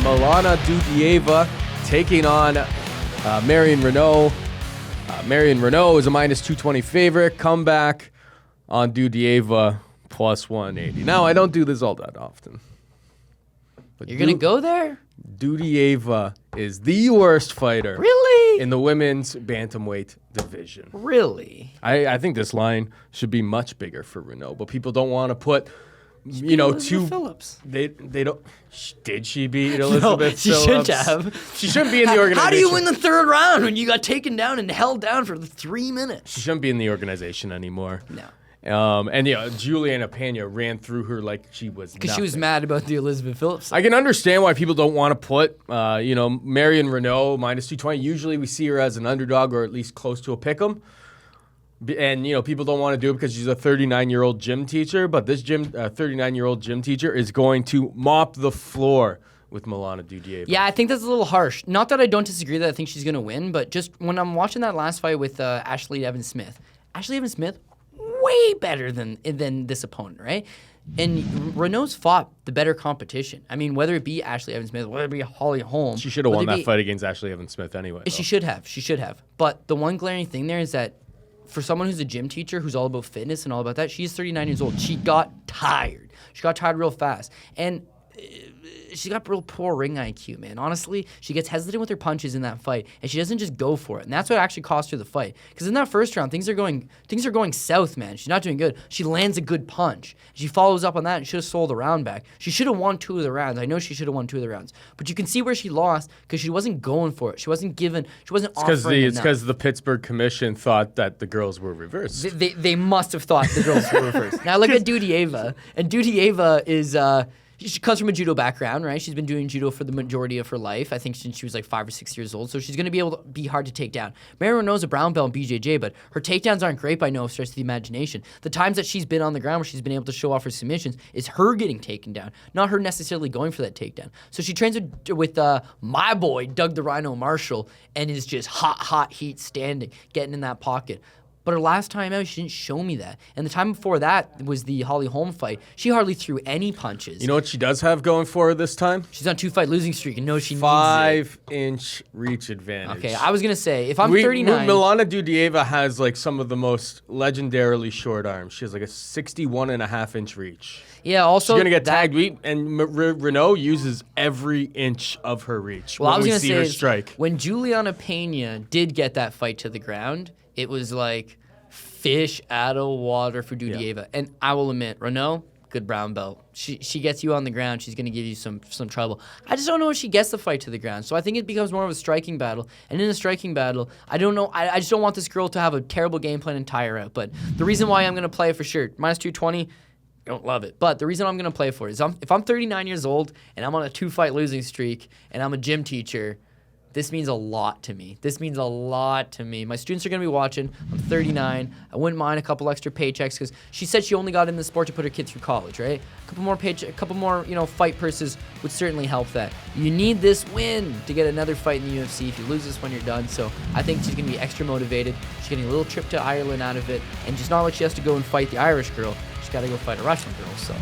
Milana Dudieva taking on Marion Reneau. Marion Reneau is a minus 220 favorite. Comeback on Dudieva plus 180. Now, I don't do this all that often. But You're going to go there? Dudieva is the worst fighter. Really? In the women's bantamweight division. Really? I think this line should be much bigger for Reneau, but people don't want to put, Elizabeth Phillips. They don't. Did she beat Elizabeth she Phillips? Should have. She shouldn't be in the organization. How do you win the third round when you got taken down and held down for 3 minutes? She shouldn't be in the organization anymore. No. Juliana Pena ran through her like she was because she was mad about the Elizabeth Phillips. I can understand why people don't want to put, Marion Reneau minus 220. Usually we see her as an underdog or at least close to a pick'em. And, people don't want to do it because she's a 39-year-old gym teacher. But this 39-year-old gym teacher is going to mop the floor with Milana Dudieva. Yeah, I think that's a little harsh. Not that I don't disagree that I think she's going to win, but just when I'm watching that last fight with Ashley Evans-Smith, way better than this opponent, right? And Renault's fought the better competition. I mean, whether it be Ashley Evans-Smith, whether it be Holly Holm. She should have won that fight against Ashley Evans-Smith anyway. She should have. But the one glaring thing there is that for someone who's a gym teacher who's all about fitness and all about that, she's 39 years old. She got tired. She got tired real fast. And she got real poor ring IQ, man. Honestly, she gets hesitant with her punches in that fight, and she doesn't just go for it. And that's what actually cost her the fight. Because in that first round, things are going south, man. She's not doing good. She lands a good punch. She follows up on that and should have sold the round back. She should have won 2 of the rounds. I know she should have won 2 of the rounds. But you can see where she lost because she wasn't going for it. She wasn't offering enough. It's because the Pittsburgh Commission thought that the girls were reversed. They must have thought the girls were reversed. Now look at Dudieva. And Dudieva is... She comes from a judo background, right? She's been doing judo for the majority of her life, I think since she was like 5 or 6 years old, so she's going to be able to be hard to take down. Marion Reneau's a brown belt in BJJ, but her takedowns aren't great by no stretch of the imagination. The times that she's been on the ground where she's been able to show off her submissions is her getting taken down, not her necessarily going for that takedown. So she trains with my boy, Doug the Rhino Marshall, and is just hot heat standing, getting in that pocket. But her last time out, she didn't show me that. And the time before that was the Holly Holm fight. She hardly threw any punches. You know what she does have going for her this time? She's on 2-fight losing streak and knows she needs it. 5-inch reach advantage. Okay, I was going to say, if I'm 39... Milana Dudieva has like some of the most legendarily short arms. She has like a 61.5-inch reach. Yeah, also... She's going to get tagged. And Reneau uses every inch of her reach when we see her strike. When Juliana Pena did get that fight to the ground... It was like fish out of water for Dudieva. Yeah. And I will admit, Reneau, good brown belt. She gets you on the ground. She's going to give you some trouble. I just don't know if she gets the fight to the ground. So I think it becomes more of a striking battle. And in a striking battle, I don't know. I just don't want this girl to have a terrible game plan and tire out. But the reason why I'm going to play it for sure, minus 220, I don't love it. But the reason I'm going to play for it is if I'm 39 years old and I'm on a 2-fight losing streak and I'm a gym teacher, this means a lot to me. My students are going to be watching. I'm 39. I wouldn't mind a couple extra paychecks because she said she only got in the sport to put her kid through college, right? A couple more fight purses would certainly help that. You need this win to get another fight in the UFC. If you lose this one, you're done. So I think she's going to be extra motivated. She's getting a little trip to Ireland out of it. And just not like she has to go and fight the Irish girl. She's got to go fight a Russian girl, so...